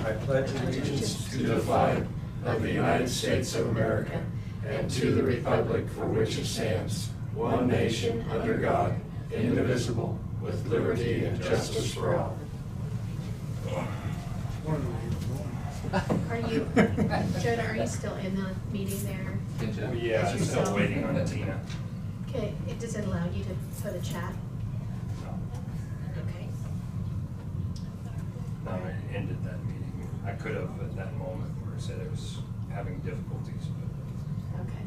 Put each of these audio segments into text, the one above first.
I pledge allegiance to the flag of the United States of America and to the republic for which it stands, one nation under God, indivisible, with liberty and justice for all. Are you, Jonah, are you still in the meeting there? Yeah, I'm still waiting on Tina. Okay, does it allow you to put a chat? Okay. No, I ended that meeting. I could have at that moment where I said I was having difficulties, but Okay.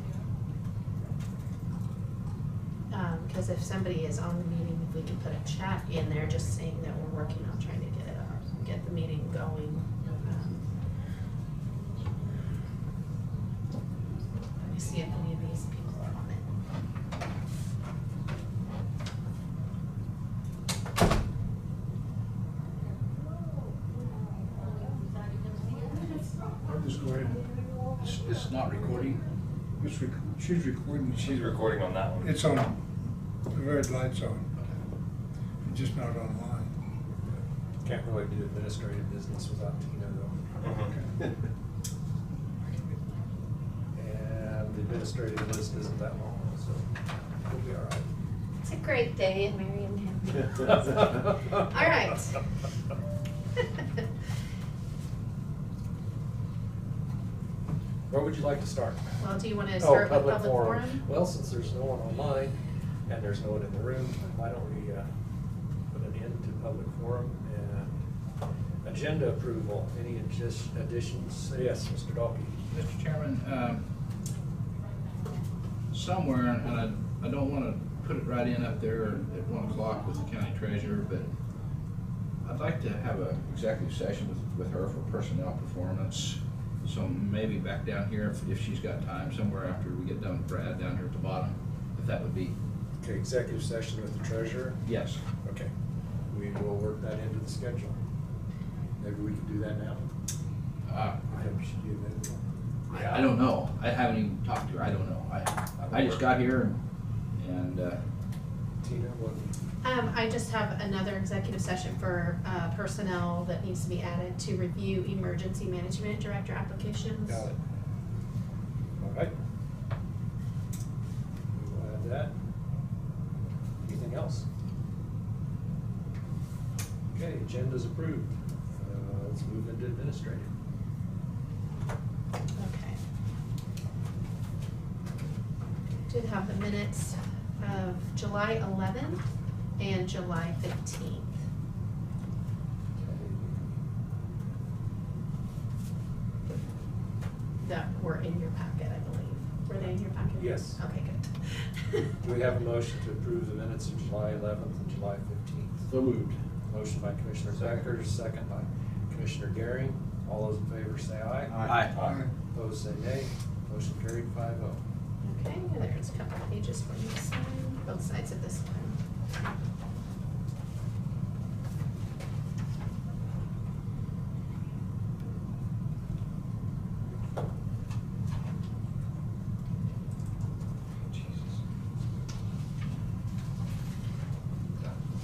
Because if somebody is on the meeting, if we can put a chat in there, just saying that we're working on trying to get the meeting going. Let me see if any of these people are on it. I'll just go ahead. It's not recording. She's recording. she's recording on that one. It's on. The red light's on. It's just not online. Can't really do administrative business without Tina though. And the administrative list isn't that long, so we'll be all right. It's a great day in Marion County. All right. Where would you like to start? Well, do you want to start with public forum? Well, since there's no one online and there's no one in the room, why don't we put an end to public forum and agenda approval? Any additions? Yes, Mr. Dalkey. Mr. Chairman, somewhere, and I don't want to put it right in up there at 1 o'clock with the county treasurer, but I'd like to have an executive session with her for personnel performance. So maybe back down here, if she's got time, somewhere after we get done with Brad down here at the bottom, if that would be. Okay, executive session with the treasurer? Yes. Okay, we will work that into the schedule. Maybe we can do that now? I think we should do that. I don't know. I haven't even talked to her. I don't know. I just got here and Tina, what? I just have another executive session for personnel that needs to be added to review emergency management director applications. Got it. All right. We'll add that. Anything else? Okay, agenda's approved. Let's move into administrative. Okay. Did have the minutes of July 11th and July 15th. That were in your packet, I believe. Were they in your packet? Yes. Okay, good. Do we have a motion to approve the minutes of July 11th and July 15th? so moved. Motion by Commissioner Becker, second by Commissioner Gehring. All those in favor say aye. Aye. Opposed say nay. Motion carried 5-0. Okay, there's a couple of pages for you to sign, both sides of this one.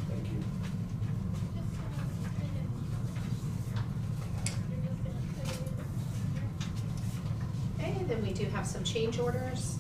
Thank you. Okay, then we do have some change orders.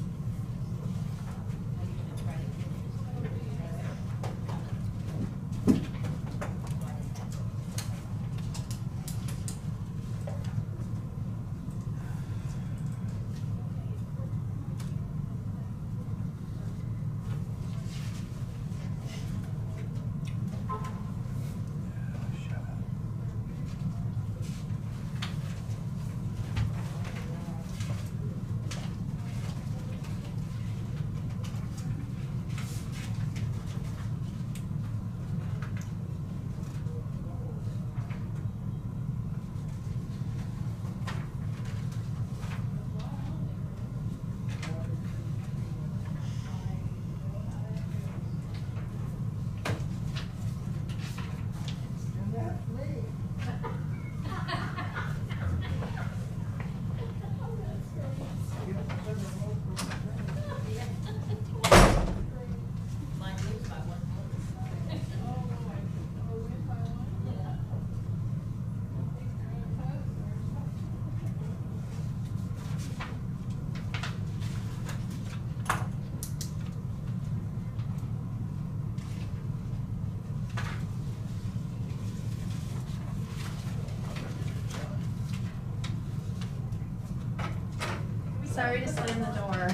Sorry to slam the door.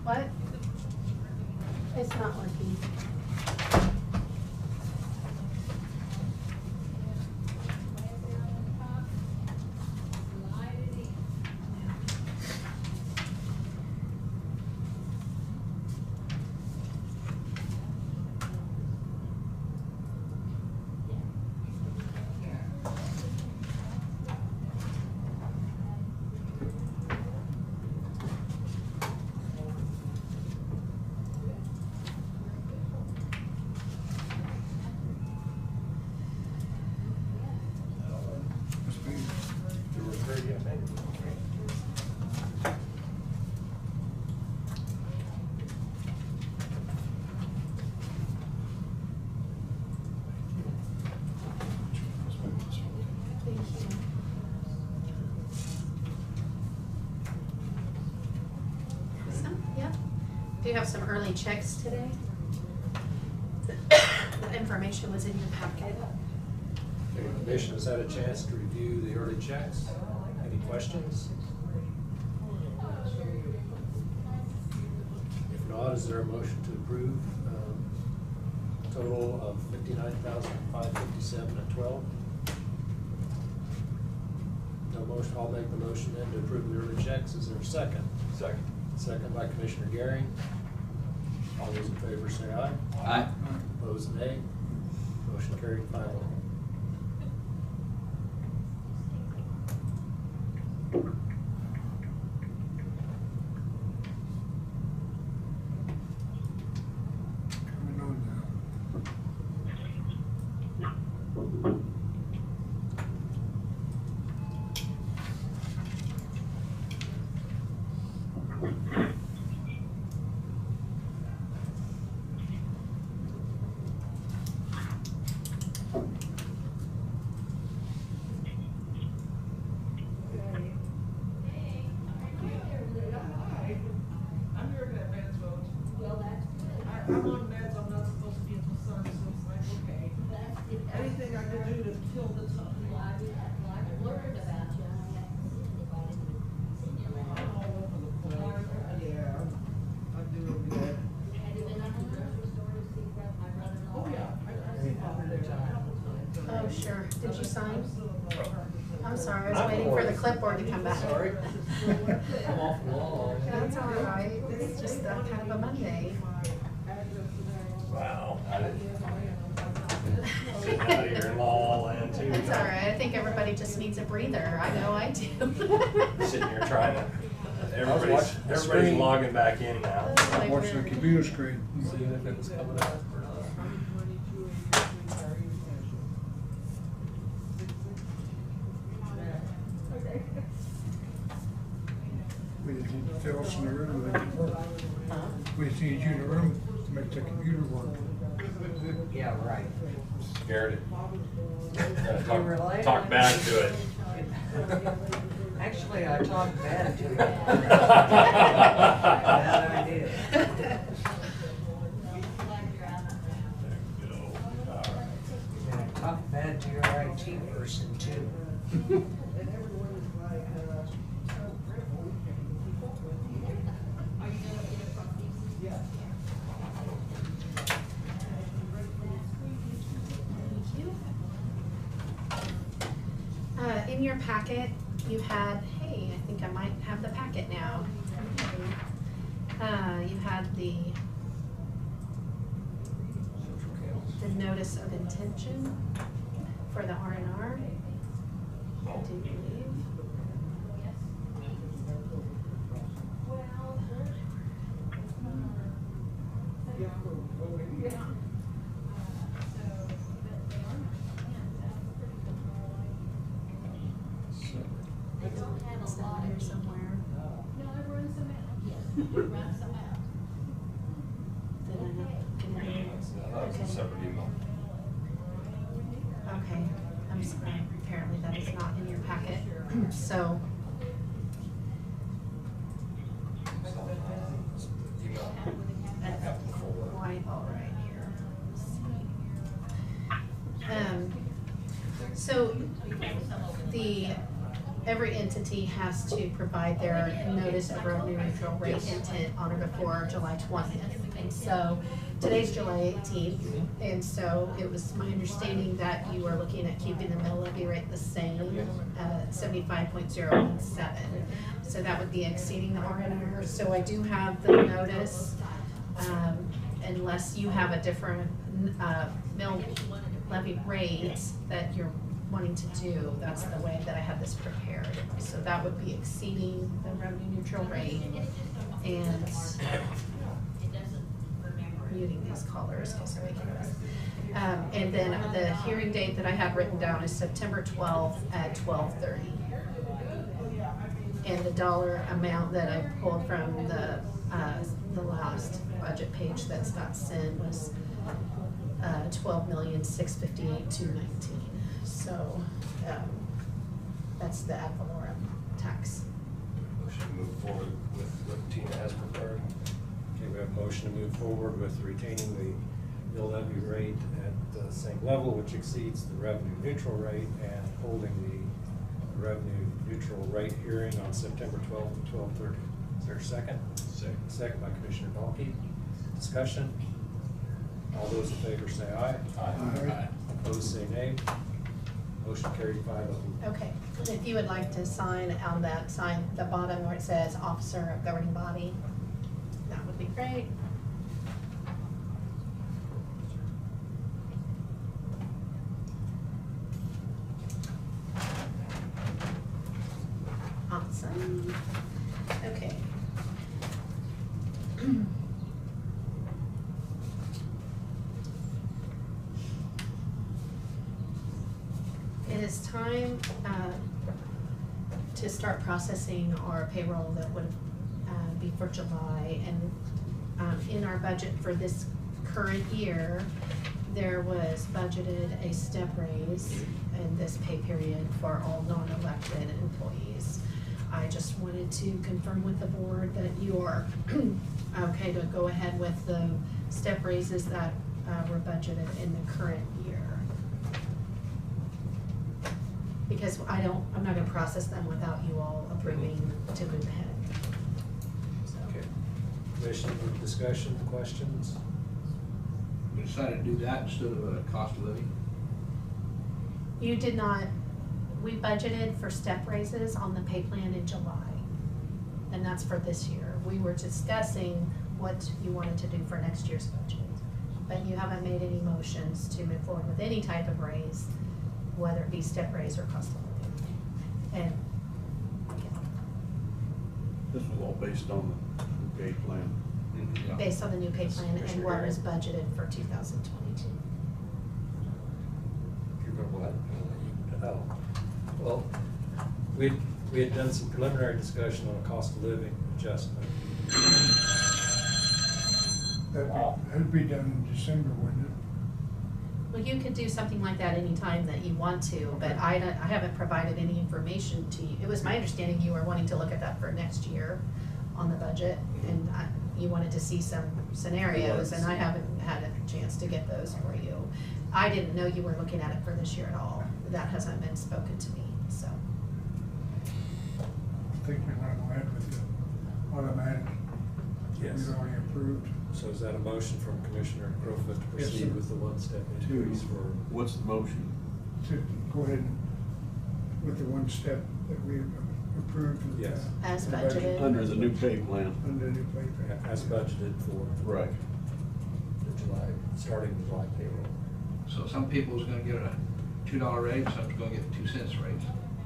What? It's not working. Must be. 2:30, I think. Thank you. Yeah. Do you have some early checks today? The information was in your packet. Okay, the commission has had a chance to review the early checks. Any questions? If not, is there a motion to approve total of $59,557.12? No motion, I'll make the motion then to approve the early checks. Is there a second? Second. Second by Commissioner Gehring. All those in favor say aye. Aye. Opposed, nay. Motion carried 5-0. Coming on now. I'm here in advance vote. I'm on meds, I'm not supposed to be in the sun, so it's like, okay. Anything I can do to kill the time. I'm all over the place. Yeah, I'm doing good. Oh, yeah, I see Bobby there a couple times. Oh, sure. Did you sign? I'm I'm sorry, I was waiting for the clipboard to come back. Sorry. I'm off the wall. That's all right. It's just kind of a Monday. Wow. Sitting out here in La La Land too. It's all right. I think everybody just needs a breather. I know I do. Sitting here trying to, watching the everybody's screen. logging back in now. I'm watching the computer screen. Seeing if it was coming up or not. We just need to fill us in the room to make it work. We just need you in the room to make the computer work. Yeah, right. Scared it. You really? Talk back to it. Actually, I talked bad to you. Bad idea. And I talked bad to your IT person too. In your packet, you had, hey, I think I might have the packet now. You had the notice of intention for the R&R, I do believe. It's down here somewhere. Then I have, That was a separate email. okay, I'm sorry, apparently that is not in your packet, so. Email. That's quite all right here. Let's see. So, the every entity has to provide their notice of revenue neutral rate intent on or before July 20th. And so today's July 18th, and so it was my understanding that you were looking at keeping the mill levy rate the same, 75.017. So that would be exceeding the R&R. So I do have the notice, unless you have a different mill levy rate that you're wanting to do, that's the way that I have this prepared. So that would be exceeding the revenue neutral rate and muting these callers because they're making noise. And then the hearing date that I have written down is September 12th at 12:30. And the dollar amount that I pulled from the last budget page that Scott sent was $12,658,219. So that's the ad valorem tax. Motion to move forward with what Tina has prepared. Okay, we have a motion to move forward with retaining the mill levy rate at the same level, which exceeds the revenue neutral rate, and holding the revenue neutral rate hearing on September 12th at 12:30. Is there a second? Second. Second by Commissioner Dahlke. Discussion? All those in favor say aye. Aye. Opposed say nay. Motion carried 5-0. Okay, if you would like to sign on that, sign the bottom where it says officer of governing body, that would be great. Awesome. Okay. It is time to start processing our payroll that would be for July. And in our budget for this current year, there was budgeted a step raise in this pay period for all non-elected employees. I just wanted to confirm with the board that you are okay to go ahead with the step raises that were budgeted in the current year. Because I'm not gonna process them without you all approving to move ahead. So, Okay. Commission discussion, questions? We decided to do that instead of a cost of living. you did not, we budgeted for step raises on the pay plan in July, and that's for this year. We were discussing what you wanted to do for next year's budget, but you haven't made any motions to move forward with any type of raise, whether it be step raise or cost of living. And, This was all based on the pay plan. Yeah. based on the new pay plan and what was budgeted for 2022. Oh, well, we had done some preliminary discussion on a cost of living adjustment. That'd be done in December, wouldn't it? Well, you could do something like that anytime that you want to, but I haven't provided any information to you. It was my understanding you were wanting to look at that for next year on the budget, and you wanted to see some scenarios, and I haven't had a chance to get those for you. I didn't know you were looking at it for this year at all. That hasn't been spoken to me, so. I think we want to go ahead with the automatic. Yes. We've already approved. So is that a motion from Commissioner Crowfoot to Yes, proceed sir. with the one-step increase for? What's the motion? To go ahead with the one step that we approved. with the- Yes. As the budgeted. Under the new pay plan. Under the new pay plan. As budgeted for Right. the July, starting the July payroll. So some people's gonna get a $2 raise, some's gonna get a 2 cents raise.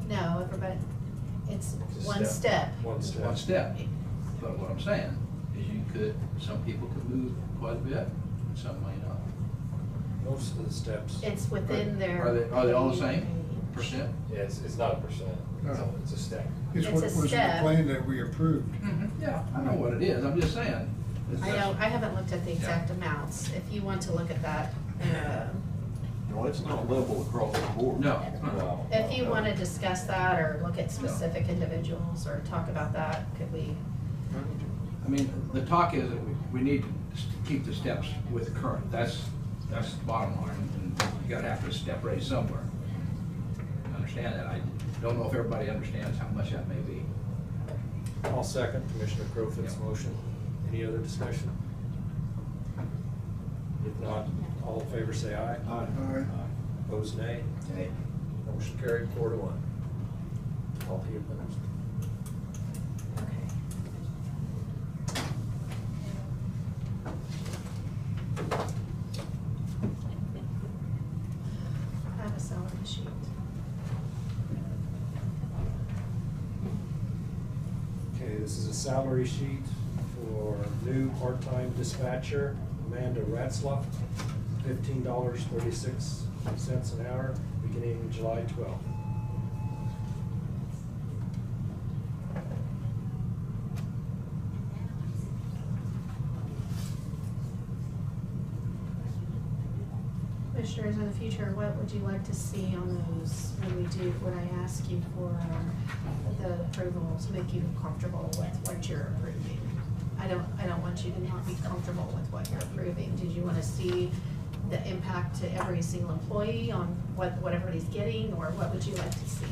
No, everybody, it's It's a one step. One It's step. one step. But what I'm saying is some people could move quite a bit, and some may not. Most of the steps. It's within their. Are they all the same percent? Yeah, it's not a percent, No. it's a stack. It's It's what a was in the step. plan that we approved. Yeah, I know what it is, I'm just saying. I know, I haven't looked at the exact amounts. If you want to look at that, No, it's not level across the board. No. if you want to discuss that or look at specific individuals or talk about that, could we? I mean, the talk is that we need to keep the steps with current, that's the bottom line, and you gotta have to step raise somewhere. understand that. I don't know if everybody understands how much that may be. I'll second Commissioner Crowfoot's Yep. motion. Any other discussion? If not, all in favor say aye. Aye. Opposed, nay. Okay. Motion carried 4-1. All the opposed. Okay. I have a salary sheet. Okay, this is a salary sheet for new part-time dispatcher Amanda Ratzloff, $15.36 an hour, beginning July 12th. Commissioners, in the future, what would you like to see on those when I ask you for the approval to make you comfortable with what you're approving? I don't want you to not be comfortable with what you're approving. Did you want to see the impact to every single employee on what everybody's getting, or what would you like to see?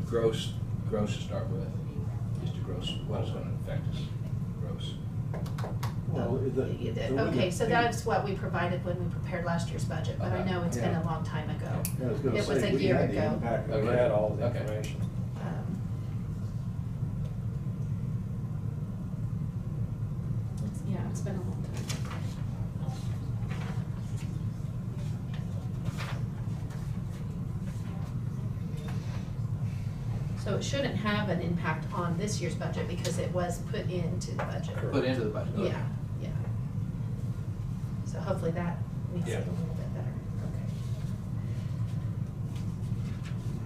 Gross to start with, just to gross, what is gonna affect us, gross. Okay, so that's what we provided when we prepared last year's budget, but I know it's been a long time ago. It was a year ago. We had all the Okay. information. Yeah, it's been a long time. So it shouldn't have an impact on this year's budget because it was put into the budget. Put into the budget. okay. Yeah, yeah. So hopefully that makes it Yeah. a little bit better,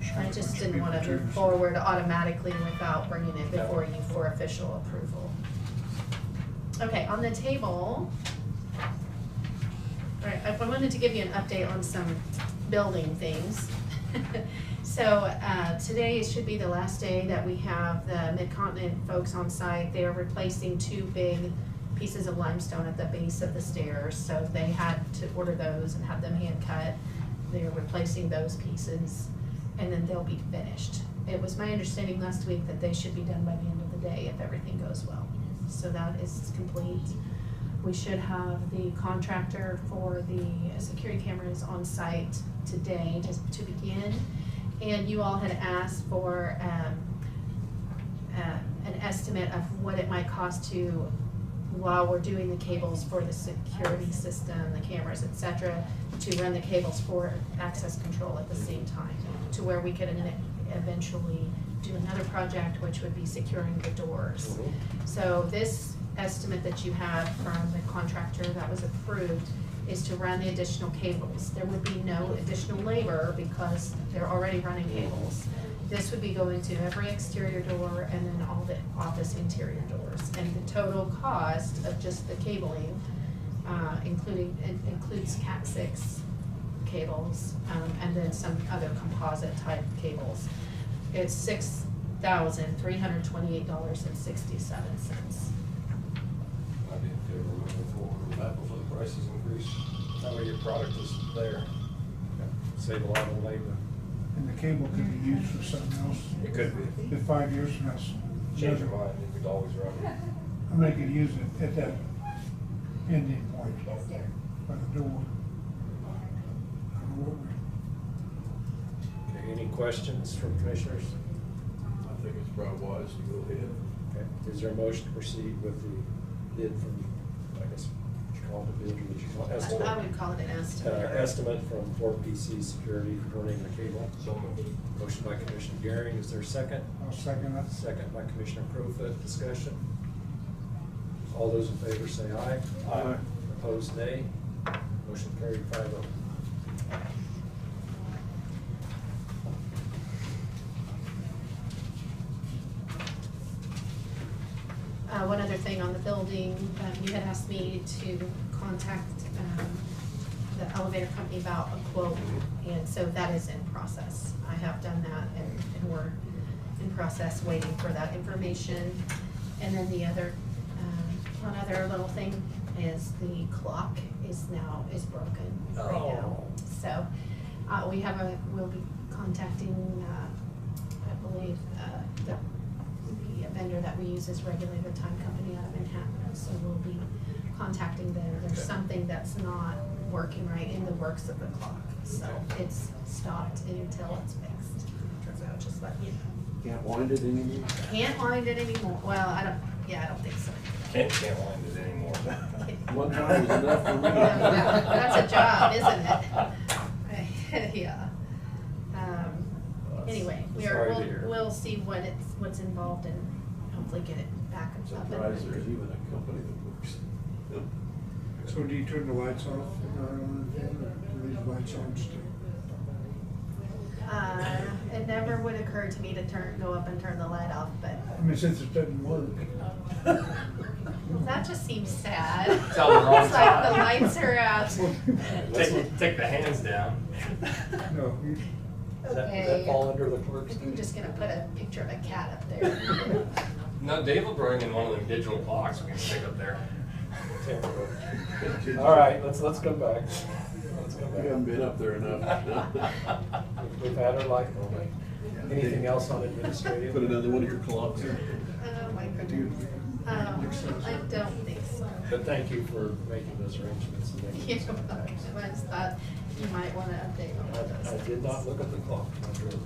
okay. I just didn't want to move forward automatically without bringing it before you for official approval. Okay, on the table, all right, I wanted to give you an update on some building things. So today should be the last day that we have the Mid-Continent folks on site. They are replacing 2 big pieces of limestone at the base of the stairs. So they had to order those and have them hand cut. They're replacing those pieces and then they'll be finished. It was my understanding last week that they should be done by the end of the day if everything goes well. So that is complete. We should have the contractor for the security cameras on site today just to begin. And you all had asked for an estimate of what it might cost to, while we're doing the cables for the security system, the cameras, et cetera, to run the cables for access control at the same time, to where we could eventually do another project, which would be securing the doors. So this estimate that you have from the contractor that was approved is to run the additional cables. There would be no additional labor because they're already running cables. This would be going to every exterior door and then all the office interior doors. And the total cost of just the cabling, includes Cat 6 cables, and then some other composite type cables. It's $6,328.67. I'd be in favor of moving forward with that before the prices increase. That way your product is there. Save a lot of labor. And the cable could be used for something else. It could be. In 5 years from now. Change your mind, you could always run it. I'm gonna could use it at that ending point by the door. I don't know what Okay, any questions from commissioners? I think it's probably wise to go ahead. Okay, is there a motion to proceed with the bid from, I guess, what you call it a bid, or what you call it? I would call it an estimate. Estimate from 4PC Security for running the cable. So moved. Motion by Commissioner Gehring, is there a second? I'll second that. Second by Commissioner Crowfoot, discussion. All those in favor say aye. Aye. Opposed, nay. Motion carried 5-0. One other thing on the building, you had asked me to contact the elevator company about a quote, and so that is in process. I have done that, and we're in process waiting for that information. And then the other, one other little thing is the clock is broken right now. Oh. So, we'll be contacting, I believe, the vendor that we use is Regulator Time Company out of Manhattan, so we'll be contacting them. There's something that's not working right in the works of the clock, so it's stopped until it's fixed. So just let you know. Can't wind it anymore? Can't wind it anymore. Well, I don't think so. Can't wind it anymore. One time was enough for me. That's a job, isn't it? Yeah. Anyway, Sorry to hear. we'll see what's involved and hopefully get it back up. and Surprised there's running. even a company that works. So do you turn the lights off in our own thing, or do these lights on still? It never would occur to me to go up and turn the light off, but I mean, since it doesn't work. that just seems sad. It's all the wrong It's like the time. lights are out. Take the hands down. No, Does that Okay. fall under the clerk's? I'm just gonna put a picture of a cat up there. No, Dave will bring in one of them digital clocks we can stick up there. All right, let's come back. Let's come We haven't back. been up there enough. We've had our life moment. Anything else on administrative? Put another one of your clocks in. Oh, my goodness. I don't think so. But thank you for making those arrangements. and making Yeah, this come back. I just thought you might wanna update on those. I did not look at the clock. I drove it.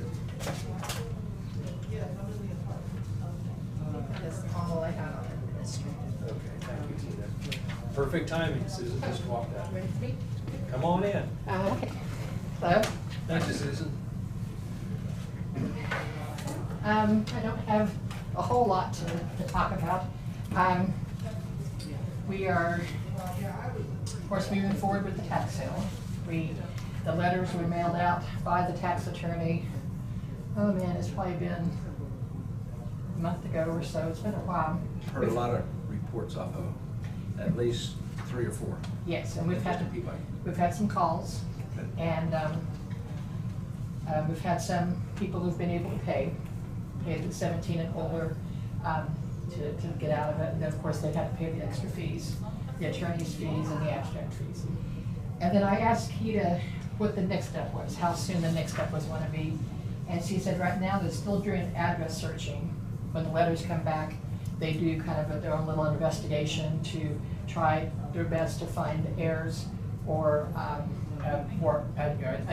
That's all I had on administrative. Okay, thank you, Tina. Perfect timing, Susan just walked out. Ready for me? Come on in. Okay. Hello? Thank you, Susan. I don't have a whole lot to talk about. We are, of course, moving forward with the tax sale. The letters were mailed out by the tax attorney. Oh man, it's probably been a month ago or so. It's been a while. Heard a lot of reports off of at least 3 or 4. Yes, and we've had some calls, and we've had some people who've been able to pay the 17 and older to get out of it. And then, of course, they've had to pay the extra fees, the attorney's fees and the abstract fees. And then I asked Keita what the next step was, how soon the next step was going to be. And she said right now they're still doing address searching. When the letters come back, they do kind of their own little investigation to try their best to find heirs or a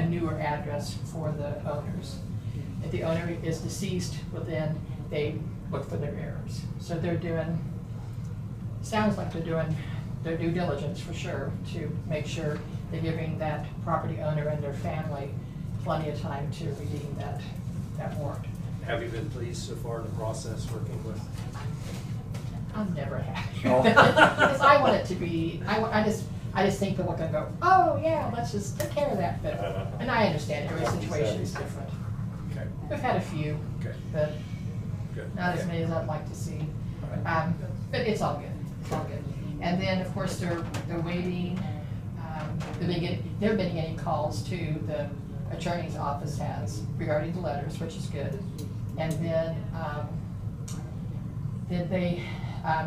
newer address for the owners. If the owner is deceased, well then they look for their heirs. So they're doing, sounds like they're doing their due diligence for sure to make sure they're giving that property owner and their family plenty of time to redeem that warrant. Have you been pleased so far in the process working with? I'm never happy. Oh. Because I want it to be, I just think people can go, oh yeah, let's just take care of that. But, and I understand every situation is different. Okay. We've had a few, Okay. but Good. not as Okay. many as I'd like to see. All right. But it's all good, it's all good. And then, of course, they're waiting, they're been getting calls to the attorney's office has regarding the letters, which is good. And then they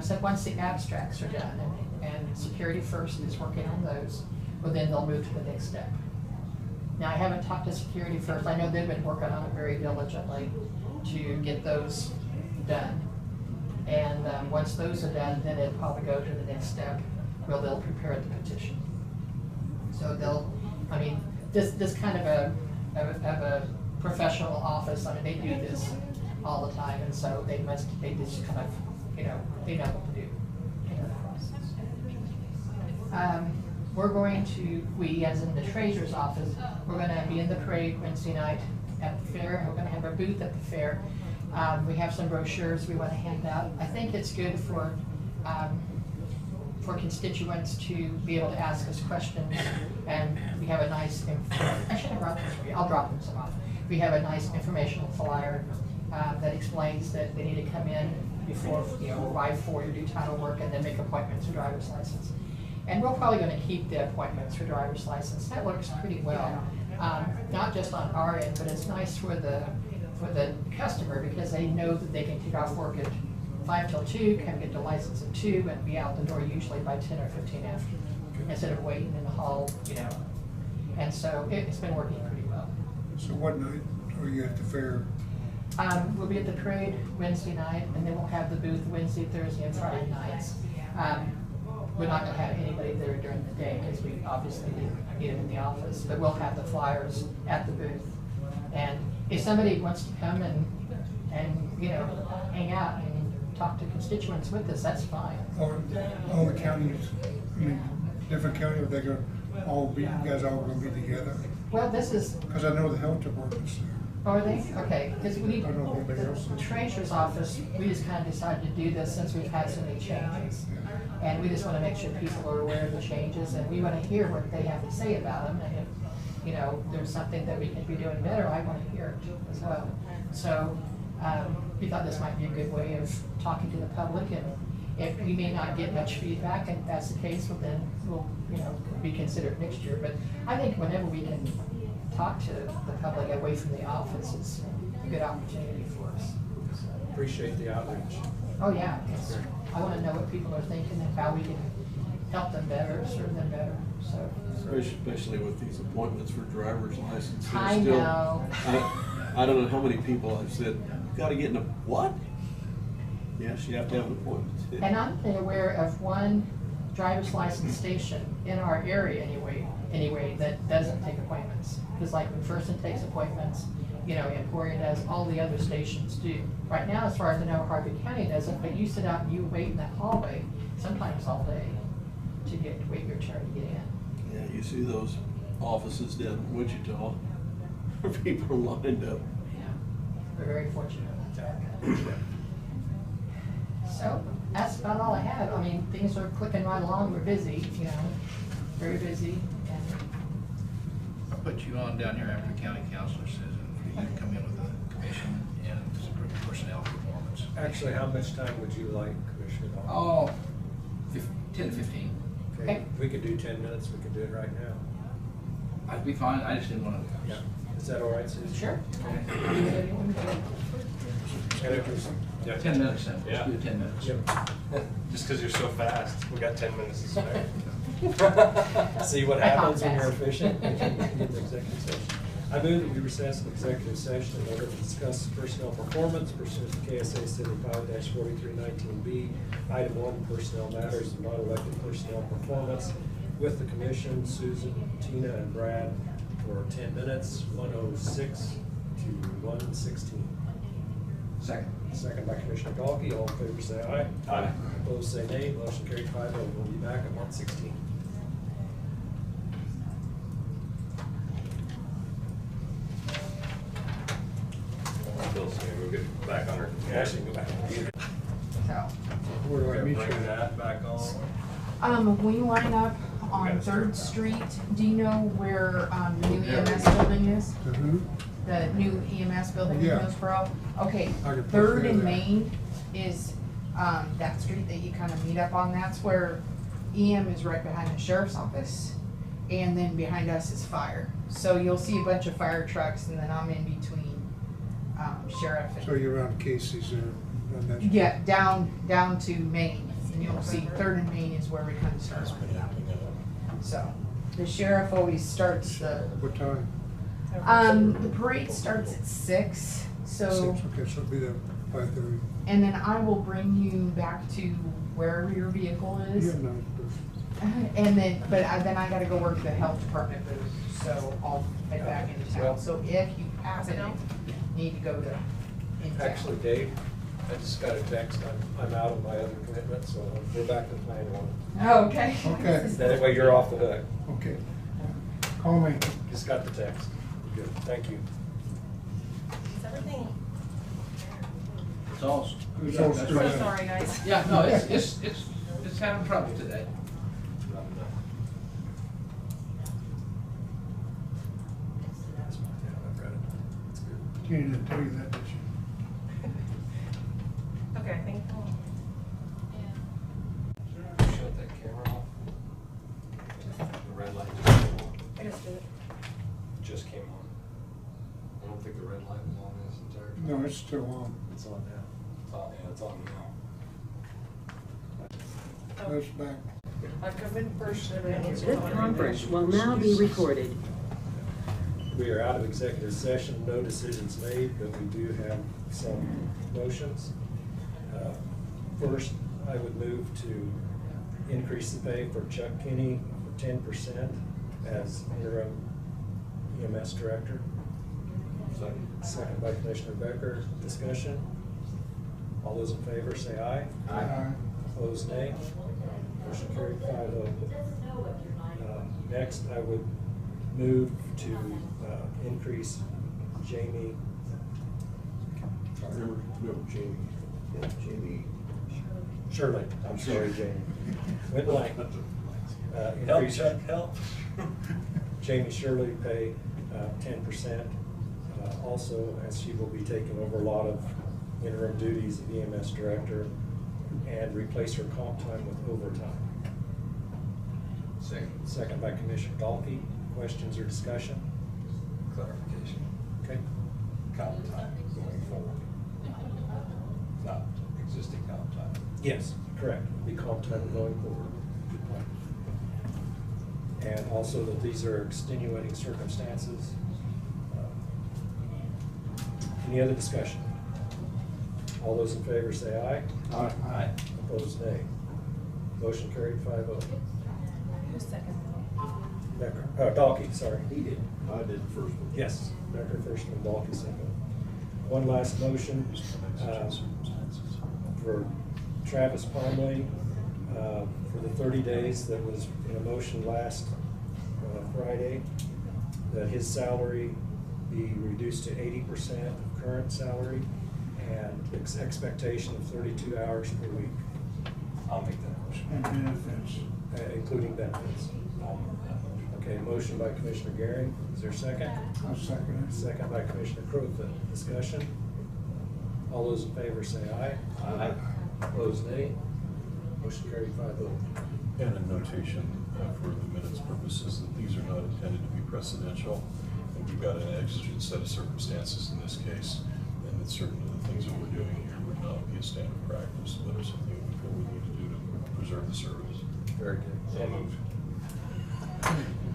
said once the abstracts are done and Security First is working on those, well then they'll move to the next step. Now I haven't talked to Security First. I know they've been working on it very diligently to get those done. And once those are done, then it'll probably go to the next step where they'll prepare the petition. So they'll, I mean, this kind of a professional office, I mean, they do this all the time, and so they just kind of, you know, they know what to do in the process. We're going to, we as in the treasurer's office, we're gonna be in the parade Wednesday night at the fair. We're gonna have a booth at the fair. We have some brochures we want to hand out. I think it's good for constituents to be able to ask us questions, and we have a nice, I should have brought this for you, I'll drop them some off. We have a nice informational flyer that explains that they need to come in before, you know, arrive for your do title work and then make appointments for driver's license. And we're probably going to keep the appointments for driver's license. That works pretty well, not just on our end, but it's nice for the customer because they know that they can take off work at 5 till 2, come get the license at 2, and be out the door usually by 10 or 15 after. instead of waiting in the hall, you know. And so it's been working pretty well. So what night are you at the fair? We'll be at the parade Wednesday night, and then we'll have the booth Wednesday, Thursday, and Friday nights. We're not gonna have anybody there during the day, because we obviously need them in the office, but we'll have the flyers at the booth. And if somebody wants to come and you know, hang out and talk to constituents with us, that's fine. Or all the counties, I mean, different counties, are they gonna all be, you guys all gonna be together? Well, this is, Because I know the health department's there. are they? Okay, because we, I don't know if anybody else the is. treasurer's office, we just kind of decided to do this since we've had so many changes. And we just want to make sure people are aware of the changes, and we want to hear what they have to say about them. And if, you know, there's something that we can be doing better, I want to hear it as well. So, we thought this might be a good way of talking to the public, and if we may not get much feedback, and if that's the case, well then we'll, you know, be considered next year. But I think whenever we can talk to the public away from the office, it's a good opportunity for us. Appreciate the outreach. Oh, yeah, I want to know what people are thinking and how we can help them better, serve them better, so. Especially with these appointments for driver's license. There's I still- know. I don't know how many people I've said, you gotta get in a, what? Yes, you have to have an appointment. And I'm aware of one driver's license station in our area anyway, that doesn't take appointments. Because like McPherson takes appointments, you know, Emporia does, all the other stations do. Right now, as far as I know, Harvey County doesn't, but you sit out and you wait in that hallway, sometimes all day, to wait your turn to get in. Yeah, you see those offices down in Wichita, where people are lined up. Yeah, we're very fortunate. So, that's about all I have. I mean, things are clicking right along, we're busy, you know, very busy. And I'll put you on down here after county councilor says, and for you to come in with a commission and some personnel performance. Actually, how much time would you like, Commissioner Hall? Oh, 10 to 15. Okay. If we could do 10 minutes, we could do it right now. I'd be fine, I just didn't want to. Yeah. Is that all right, Susan? Sure. And if there's- Yeah. 10 minutes then, Yeah. let's do 10 minutes. Yep. Just because you're so fast, we got 10 minutes to spare. See what I talk happens when you're fast. efficient? You can get into executive session. I move that we recess an executive session in order to discuss personnel performance pursuant to KSA 75-4319B. Item 1, personnel matters and non-elected personnel performance with the commission, Susan, Tina, and Brad for 10 minutes, 1:06 to 1:16. Second. Second by Commissioner Galkey. All in favor say aye. Aye. Opposed say nay. Motion carried 5-0. We'll be back at 1:16. Bill's gonna go get back on her. Actually, go back. So, Where do I meet Bring you? that back on. We line up on gotta start Third that. Street. Do you know where, the new EMS building is? To who? The new EMS building in Yeah. Hillsborough? Okay, I could put Third it and there. Main is, that street that you kind of meet up on. That's where EM is right behind the sheriff's office. And then behind us is fire. So you'll see a bunch of fire trucks, and then I'm in between, sheriff and. So you're around Casey's there, on that. Yeah, down to Main, and you'll see Third and Main is where we kind of start. So, the sheriff always starts the, What time? the parade starts at 6, so, 6, okay, so it'll be there 5:30. and then I will bring you back to wherever your vehicle You is. have no, And then, but then I gotta go work the health department booth, so I'll head back into town. So if you happen to need to go to, in town. Actually, Dave, I just got a text. I'm out of my other commitment, so we're back to plan one. Oh, okay. Okay. That way you're off the hook. okay. Call me. Just got the text. Good, thank you. Is everything? It's all. It's all that's screwed right. up. Sorry, guys. Yeah, no, it's having trouble today. Yeah, I've read it. It's good. Tina didn't tell you that, did she? Okay, I think. Shut that camera off. The red light just came on. I just did it. Just came on. I don't think the red light was on this entire time. No, it's still on. It's on now. It's on, yeah, it's on now. That's back. I come in first and then it's This conference will now be recorded. We are out of executive session, no decisions made, but we do have some motions. First, I would move to increase the pay for Chuck Kinney for 10% as interim EMS director. Second by Commissioner Becker. Discussion. All those in favor say aye. Aye. Opposed, nay. Motion carried 5-0. Next, I would move to increase Jamie. Jamie. Shirley, I'm sorry, Jamie. Went blank. Increase help. Jamie Shirley pay 10%. Also, as she will be taking over a lot of interim duties of EMS director, and replace her comp time with overtime. Second by Commissioner Dahlke. Questions or discussion? Clarification. Okay. Comp time going forward. Not existing comp time. Yes, correct. Be comp time going forward. Good point. And also that these are extenuating circumstances. Any other discussion? All those in favor say aye. Aye. Opposed, nay. Motion carried 5-0. Who's second? Becker, Dahlke, sorry. He did. I did the first one. Yes, Becker first and Dahlke second. One last motion for Travis Palmley for the 30 days that was in a motion last Friday, that his salary be reduced to 80% of current salary and expectation of 32 hours per week, I'll make that motion. And benefits. including benefits. I'll move that motion. Okay, motion by Commissioner Gehring. Is there a second? I'll second it. Second by Commissioner Crowfoot. Discussion. All those in favor say aye. Aye. Opposed, nay. Motion carried 5-0. And a notation for the minutes purposes that these are not intended to be precedential. And we've got an exigent set of circumstances in this case, and that certain of the things that we're doing here would not be a standard practice, but are something we feel we need to do to preserve the service. Very good. So moved.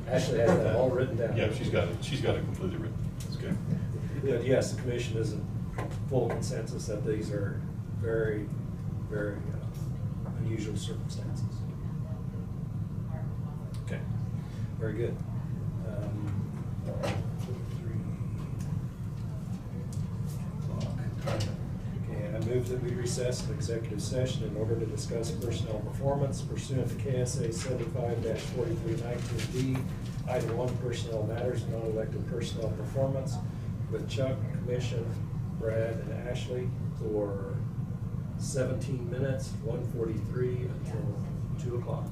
Ashley has that all written down. Yeah, she's got it completely written. That's good. But yes, the commission is in full consensus that these are very, very unusual circumstances. Okay, very good. Okay, I move that we recess an executive session in order to discuss personnel performance pursuant to KSA 75-4319B, Item 1, personnel matters, non-elected personnel performance, with Chuck, Commission, Brad, and Ashley for 17 minutes, 1:43 until 2 o'clock.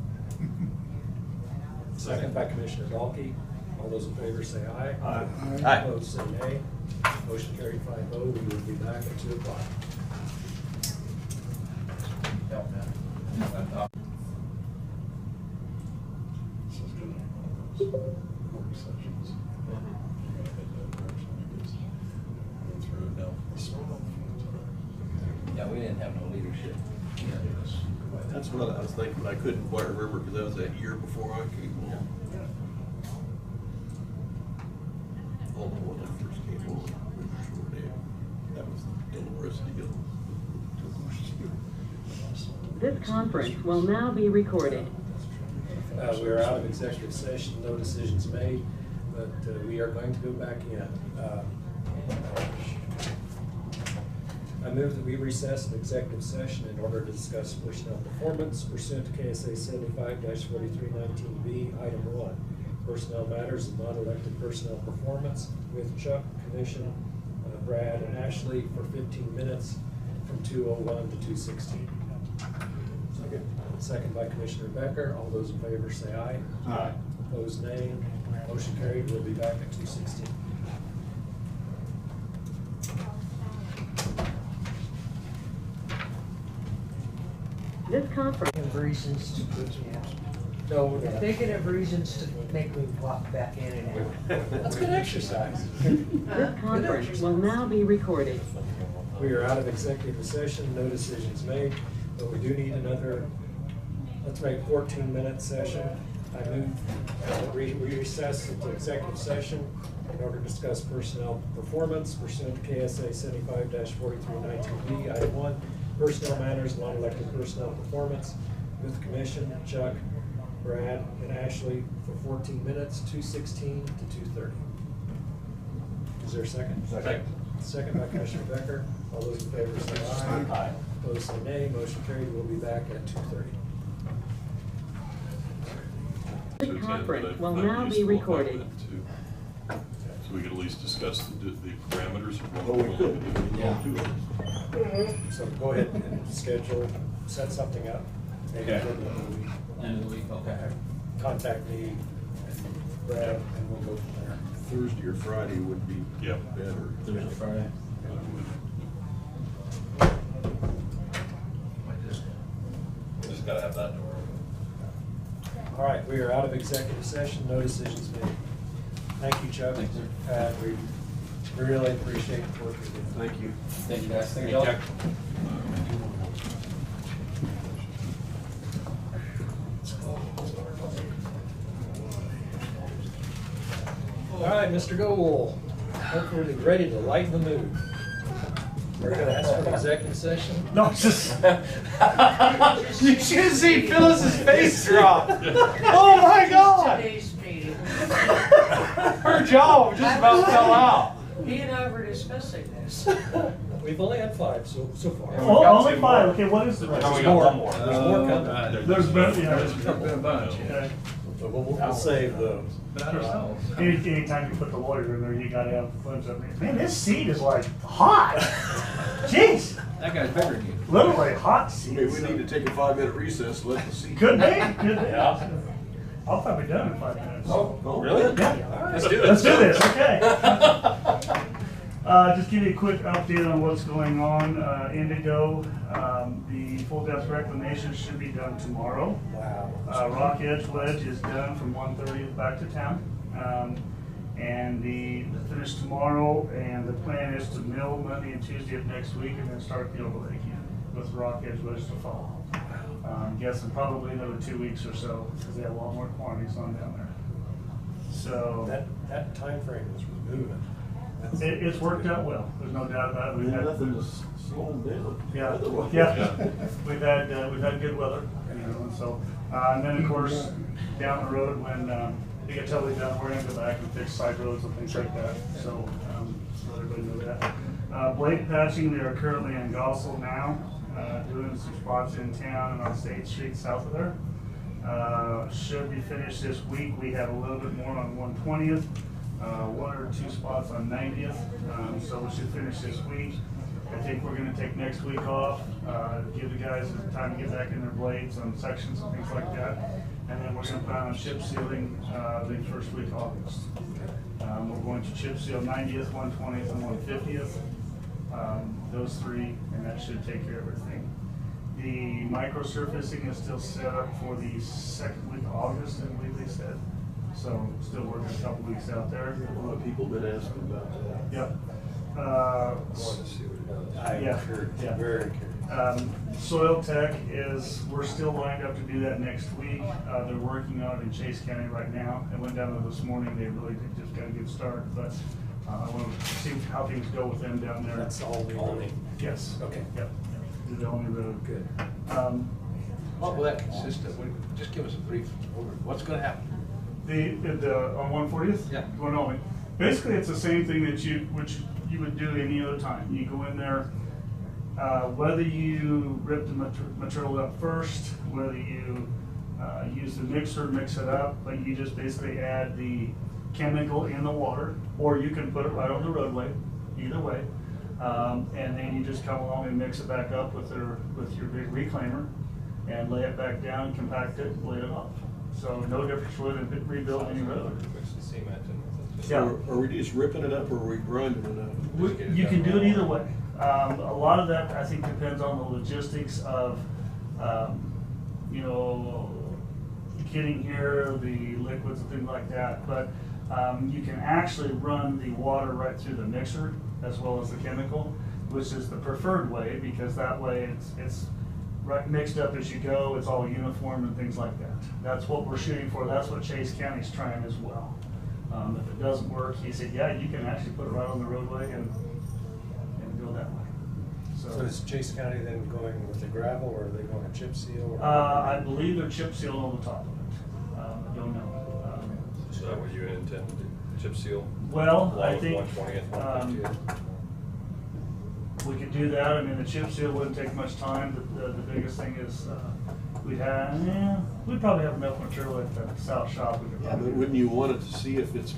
Second by Commissioner Dahlke. All those in favor say aye. Aye. Opposed say nay. Motion carried 5-0. We will be back at 2 o'clock. This is good. Work sessions. You're gonna head that direction, I guess. Go through it now. Yeah, we didn't have no leadership. That's what I was thinking, but I couldn't quite remember because that was that year before I came on. Although when I first came on, we were short there. That was the Dolores deal. This conference will now be recorded. We are out of executive session, no decisions made, but we are going to go back in. I move that we recess an executive session in order to discuss personnel performance pursuant to KSA 75-4319B, Item 1, personnel matters and non-elected personnel performance, with Chuck, Commission, Brad, and Ashley for 15 minutes from 2:01 to 2:16. Second by Commissioner Becker. All those in favor say aye. Aye. Opposed, nay. Motion carried. We'll be back at 2:16. This conference. Of reasons to put you out. No, we're not. Thinking of reasons to make me walk back in and out. That's good exercise. This conference will now be recorded. We are out of executive session, no decisions made, but we do need another let's make 14-minute session. I move we recess into executive session in order to discuss personnel performance pursuant to KSA 75-4319B, Item 1, personnel matters, non-elected personnel performance with the commission, Chuck, Brad, and Ashley for 14 minutes, 2:16 to 2:30. Is there a second? Second. Second by Commissioner Becker. All those in favor say aye. Aye. Opposed say nay. Motion carried. We'll be back at 2:30. This conference will now be recorded. So we could at least discuss the parameters of what Oh, we're we going could. to do. Yeah. So go ahead and schedule, set something up. Maybe Okay. end of the week, okay. Contact me and Brad, and we'll go from there. Thursday or Friday would be Yeah. better. Thursday, Friday. Just gotta have that door. All right, we are out of executive session. No decisions made. Thank you, Chuck. Thanks, sir. We really appreciate the work you do. Thank you. Thank you, guys. Thank you, Chuck. All right, Mr. Gould, hopefully ready to lighten the mood. We're gonna ask for an executive session. No, it's just. You should see Phyllis's face drop. Oh my God! Today's meeting. Her jaw just about fell out. He and I were discussing this. We've only had 5 so far. Oh, only 5. Okay, what is the rest? There's more. There's more coming. There's been, yeah. There's been a bunch. Okay. So we'll save those. But I don't know. Anytime you put the lawyer in there, you gotta have fun something. Man, this seat is like hot. Jeez, That guy's bigger than you. literally hot seat. Okay, we need to take a 5-minute recess, let the seat. Could be, could be. Yeah. I'll probably be done in 5 minutes. Oh, Really? Yeah. Let's do it. Let's do this, okay. Just give you a quick update on what's going on. Indigo, the full depth reclamation should be done tomorrow. Wow. Rock Edge Ledge is done from 1:30 back to town. And the finish tomorrow, and the plan is to mill Monday and Tuesday of next week and then start the overlay again with Rock Edge Ledge to follow. Guessing probably another 2 weeks or so because they have a lot more quantities on down there. So That timeframe is moving. it's worked out well. There's no doubt about it. We've had Nothing to slow them down. Yeah, Otherwise- yeah. We've had good weather, you know, and so, and then of course, down the road when, they get totally done, we're gonna go back and fix side roads and things like that, so, let everybody know that. Blade patching, they are currently in Gossel now, doing some spots in town and on State Street south of there. Should be finished this week. We have a little bit more on 120th. 1 or 2 spots on 90th, so we should finish this week. I think we're gonna take next week off, give the guys time to get back in their blades on sections and things like that. And then we're gonna plan on chip sealing, the first week of August. We're going to chip seal 90th, 120th, and 150th. Those 3, and that should take care of everything. The micro surfacing is still set up for the 2nd week of August, I believe they said. So still working a couple weeks out there. A lot of people been asking about that. Yep. I want to see what it does. I'm Yeah, curious, yeah. very curious. Soil Tech we're still lined up to do that next week. They're working on it in Chase County right now. I went down there this morning, they really just got a good start, but I want to see how things go with them down there. That's all we need. Yes. Okay. Yep. They're the only road. Good. What will that consist of? Just give us a brief overview. What's gonna happen? The on 140th? Yeah. Going on. Basically, it's the same thing that you would do any other time. You go in there, whether you rip the material up first, whether you use the mixer, mix it up, but you just basically add the chemical in the water, or you can put it right on the roadway, either way. And then you just come along and mix it back up with your big reclaimer and lay it back down, compact it, lay it off. So no difference really than rebuild any road. Mix the cement in with it. Yeah. Are we just ripping it up or are we grinding it up? You can do it either way. A lot of that, I think, depends on the logistics of, getting here, the liquids and things like that. But you can actually run the water right through the mixer as well as the chemical, which is the preferred way, because that way it's mixed up as you go, it's all uniform and things like that. That's what we're shooting for, that's what Chase County's trying as well. If it doesn't work, he said, yeah, you can actually put it right on the roadway and go that way. So is Chase County then going with the gravel, or are they going to chip seal? Or I believe they're chip sealed on the top of it. I don't know. Is that what you intend to do, chip seal? Well, Along I with think 120th, 150th? we could do that. I mean, the chip seal wouldn't take much time. The biggest thing is we'd probably have enough material at the south shop. We could Yeah, probably but wouldn't you want it to see if it's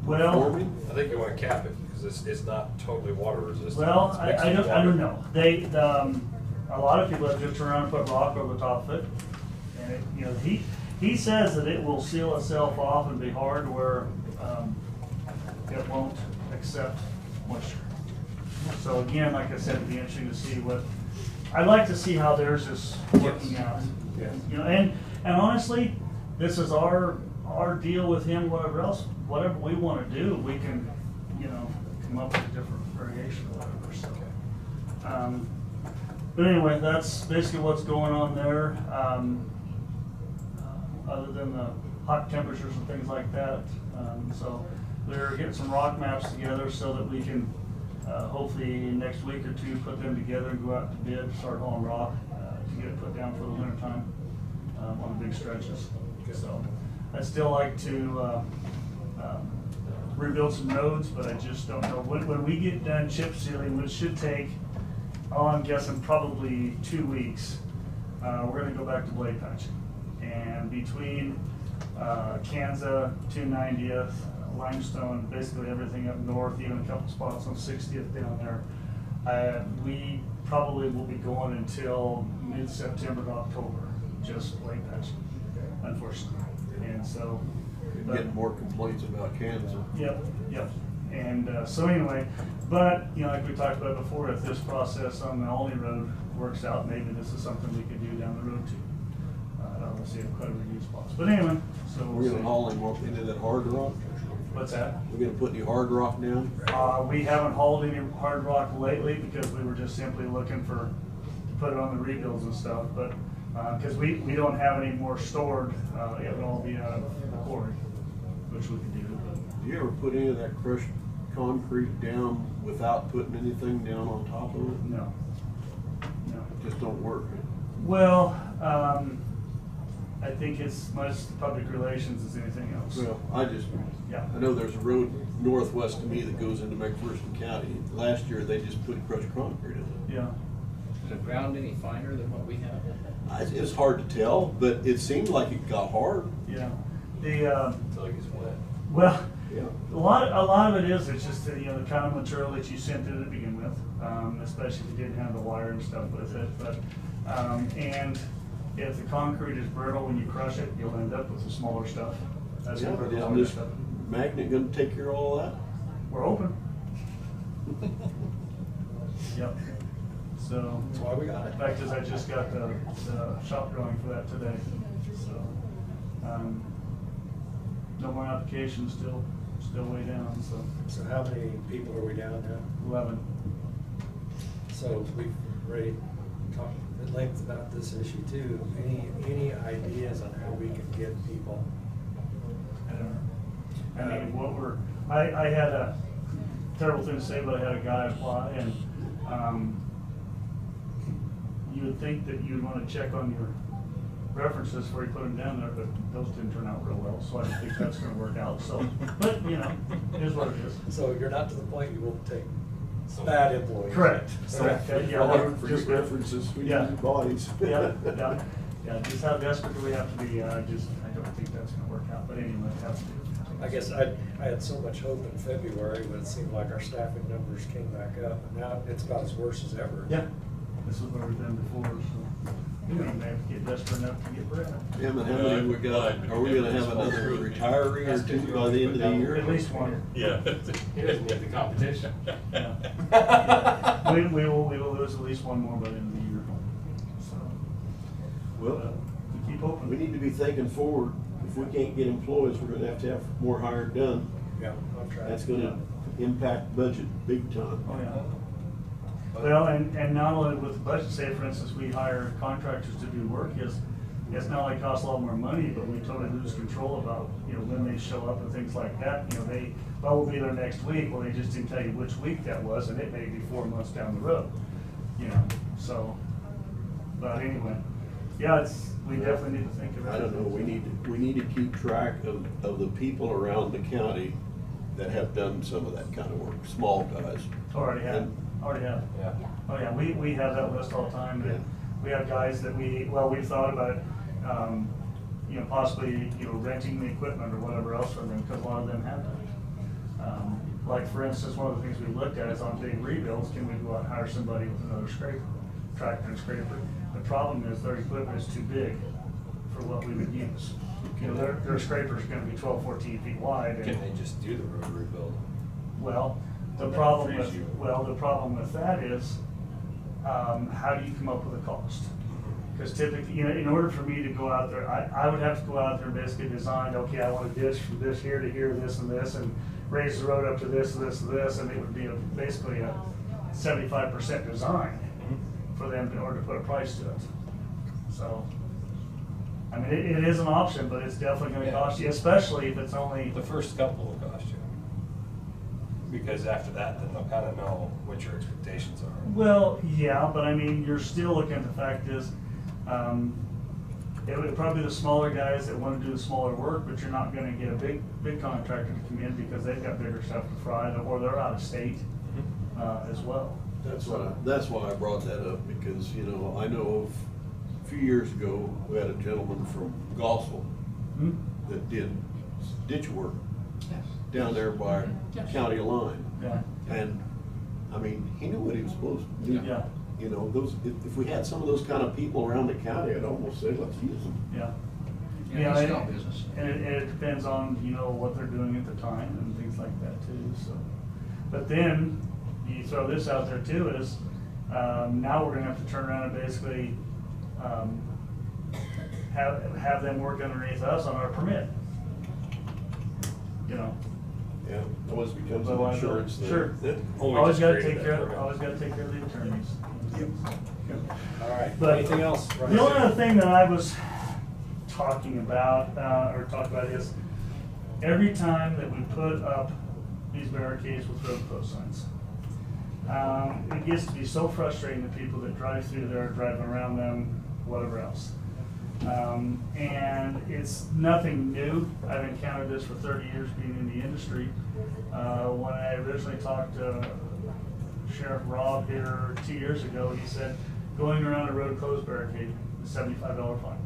Well- performing? I think you want to cap it, because it's not totally water resistant. Well, It's I mixed with don't water. know. A lot of people have just turned around and put rock over the top of it. And it, he says that it will seal itself off and be hard to where it won't accept moisture. So again, like I said, it'd be interesting to see I'd like to see how theirs is working out. Yes. And honestly, this is our deal with him, whatever we want to do, we can, come up with a different variation or whatever, so. But anyway, that's basically what's going on there. Other than the hot temperatures and things like that. So we're getting some rock maps together so that we can, hopefully next week or two, put them together and go out to bid, start hauling rock, to get it put down for the winter time, on the big stretches. So I'd still like to, rebuild some roads, but I just don't know. When we get done chip sealing, which should take, I'm guessing probably 2 weeks, we're gonna go back to blade patching. And between Kansas, 290th, Limestone, basically everything up north, even a couple spots on 60th down there, we probably will be going until mid-September to October, just blade patching, unfortunately. And so. Getting more complaints about Kansas. Yep. And so anyway, but like we talked about before, if this process on the Olney Road works out, maybe this is something we could do down the road too. I don't see quite a reduced spots, but anyway, so We're we'll gonna see. haul him up into that hard rock. What's that? We're gonna put any hard rock down. We haven't hauled any hard rock lately because we were just simply looking to put it on the rebuilds and stuff, but because we don't have any more stored, it would all be out of the quarry, which we could do. Do you ever put any of that crushed concrete down without putting anything down on top of it? No. It just don't work. Well, I think it's much public relations as anything else. Well, Yeah. I know there's a road northwest of me that goes into McPherson County. Last year, they just put crushed concrete in it. Yeah. Is the ground any finer than what we have? It's hard to tell, but it seemed like it got hard. Yeah. Until it gets wet. Well, Yeah. a lot of it is, it's just the kind of material that you sent through to begin with, especially if you didn't have the wire and stuff with it. But and if the concrete is brittle when you crush it, you'll end up with the smaller stuff. That's Yeah, what but the isn't larger this stuff. magnet gonna take care of all that? We're open. Yep. So. That's why we got it. In fact, I just got the shop drawing for that today. So, no more applications, still way down, so. So how many people are we down now? 11. So we've already talked at length about this issue too. Any ideas on how we can get people? I don't know. I mean, I had a terrible thing to say, but I had a guy apply, and you would think that you'd want to check on your references before you put them down there, but those didn't turn out real well, so I don't think that's going to work out. So, but it is what it is. So you're not to the point you will take bad employees? Correct. So- Correct. Yeah, For just just references, we yeah. need bodies. Yeah. Just how desperate do we have to be? I don't think that's going to work out. But anyway, it has to. I guess I had so much hope in February when it seemed like our staffing numbers came back up, and now it's about as worse as ever. Yeah, this is where we've been before, so we may have to get desperate enough to get Brad. Yeah, but how many we got? Are we gonna have another retiree or two by the end of the year? At least one. Yeah. He doesn't need the competition. Yeah. We will lose at least one more by the end of the year. So, Well, we keep hoping. we need to be thinking forward. If we can't get employees, we're gonna have more hired done. Yeah, I'm trying. That's gonna impact budget big time. Oh, yeah. Well, and not only with the budget, say for instance, we hire contractors to do work, it's not like costs a lot more money, but we totally lose control about, when they show up and things like that. We'll be there next week, well, they just didn't tell you which week that was, and it may be 4 months down the road, so, but anyway, yeah, we definitely need to think about it. I don't know, we need to keep track of the people around the county that have done some of that kind of work, small guys. Already have. Yeah. Oh, yeah, we have that list all the time, and we have guys that we've thought about, possibly, renting the equipment or whatever else from them, because a lot of them have that. Like, for instance, one of the things we looked at is on big rebuilds, can we go out and hire somebody with another scraper, tractor and scraper? The problem is their equipment is too big for what we would use. Their scraper's gonna be 12, 14 feet wide. Can they just do the road rebuild? Well, the problem with that is, how do you come up with a cost? Because typically, in order for me to go out there, I would have to go out there and basically design, okay, I want to ditch from this here to here, this and this, and raise the road up to this, this, and this, and it would be basically a 75% design for them in order to put a price to it. So, I mean, it is an option, but it's definitely going to cost you, especially if it's only... The first couple will cost you. Because after that, then they'll kind of know what your expectations are. Well, yeah, but I mean, you're still looking at the fact is, it would probably be the smaller guys that want to do the smaller work, but you're not going to get a big contractor to come in because they've got bigger stuff to fry, or they're out of state as well. That's why I brought that up, because, I know a few years ago, we had a gentleman from Gossel that did ditch work down there by county line. Yeah. And, I mean, he knew what he was supposed to do. Yeah. If we had some of those kind of people around the county, I'd almost say, let's use them. Yeah. Yeah, it's not business. And it depends on, what they're doing at the time and things like that too, so. But then, you throw this out there too, is, now we're gonna have to turn around and basically, have them work underneath us on our permit. Yeah, it always becomes an Otherwise, insurance thing. Sure. Always gotta take care of the attorneys. Yep. All right, But anything else? The only other thing that I was talking about, is every time that we put up these barricades with road closed signs, it gets to be so frustrating to people that drive through there, driving around them, whatever else. And it's nothing new. I've encountered this for 30 years being in the industry. When I originally talked to Sheriff Rob here 2 years ago, he said, going around a road closed barricade is $75 fine.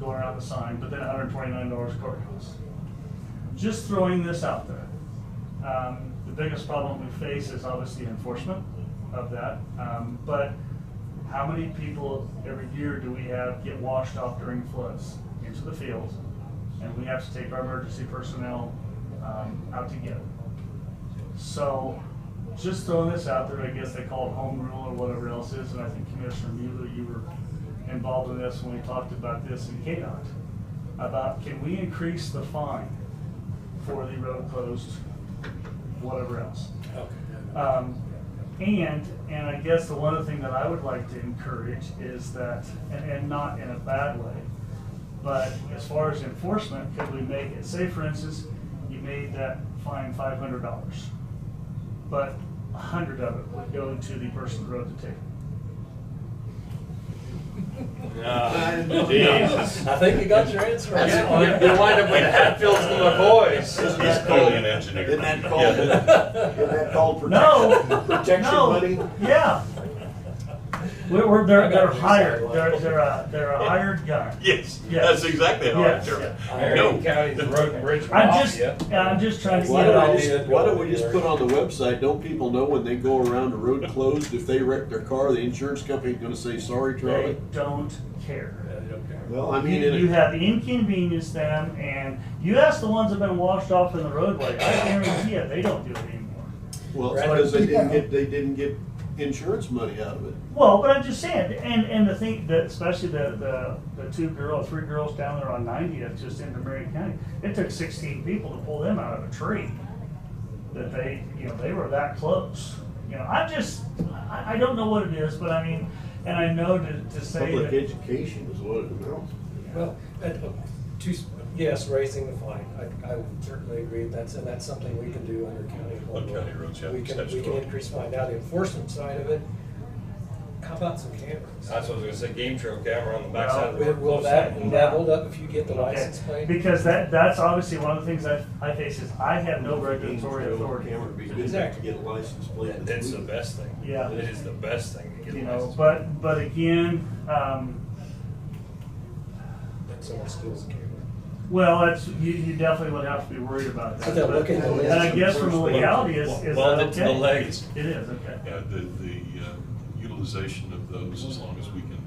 Going around the sign, but then $129 courthouse. Just throwing this out there. The biggest problem we face is obviously enforcement of that. But how many people every year do we have get washed off during floods into the field, and we have to take our emergency personnel out to get them? So just throwing this out there, I guess they call it home rule or whatever else is, and I think Commissioner Mueller, you were involved in this when we talked about this in KDOT, about can we increase the fine for the road closed, whatever else. And I guess the one other thing that I would like to encourage is that, and not in a bad way, but as far as enforcement, could we make it, say for instance, you made that fine $500, but 100 of it would go to the person who wrote the ticket. Jesus. I think you got your answer. You wind up with Hatfields and McCoys. He's clearly an engineer. Isn't that called protection No, money? Yeah. They're hired. They're a hired gun. Yes, Yes. that's exactly how I Yes. term it. Marion County's road and bridge I'm just trying to Why get it all. don't we just put on the website, don't people know when they go around the road closed, if they wreck their car, the insurance company's gonna say, sorry, They Charlie? don't care. Well, I mean, You have inconvenienced them, and you ask the ones that have been washed off in the roadway, I guarantee you, they don't do it anymore. well, it's because they didn't get insurance money out of it. Well, but I'm just saying, and the thing that, especially the 3 girls down there on 90th, just into Marion County, it took 16 people to pull them out of a tree. That they were that close. I'm just, I don't know what it is, but I mean, and I know to say Public that. education is what it amounts to. Well, yes, raising the fine, I would certainly agree, that's something we can do under county. On county roads, yeah, We can statutory. increase fine. Now, the enforcement side of it, how about some cameras? That's what I was gonna say, game trail camera on the backside of the road. Will that hold up if you get the license Okay, plate? because that's obviously one of the things I face is I have no regulatory authority. Camera would be good Exactly. to get a license plate. It's the best thing. Yeah. It is the best thing to get You a know, license. but again, That's someone steals a camera. well, that's, you definitely would have to be worried about that. So they'll look in the list And I guess from the first. legality is Well, that it's the okay? legs. It is, okay. Yeah, the utilization of those, as long as we can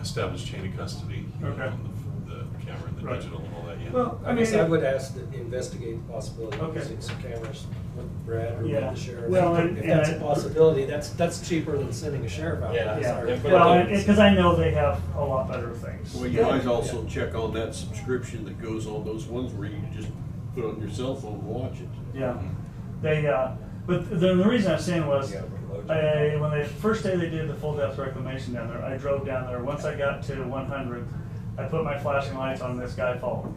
establish chain of custody, you know, Okay. on the camera and the Right. digital and all that, yeah. Well, I guess I would ask that investigate the possibility of Okay. using some cameras with Brad or Yeah. with the sheriff. Well, If that's a possibility, that's cheaper than sending a sheriff out. Yeah. Yeah, Yeah. well, because I know they have a lot better things. Well, you guys also check on that subscription that goes on those ones where you just put on your cell phone and watch it. Yeah, they, but the reason I was saying was, when the first day they did the full depth reclamation down there, I drove down there, once I got to 100, I put my flashing lights on, and this guy followed me,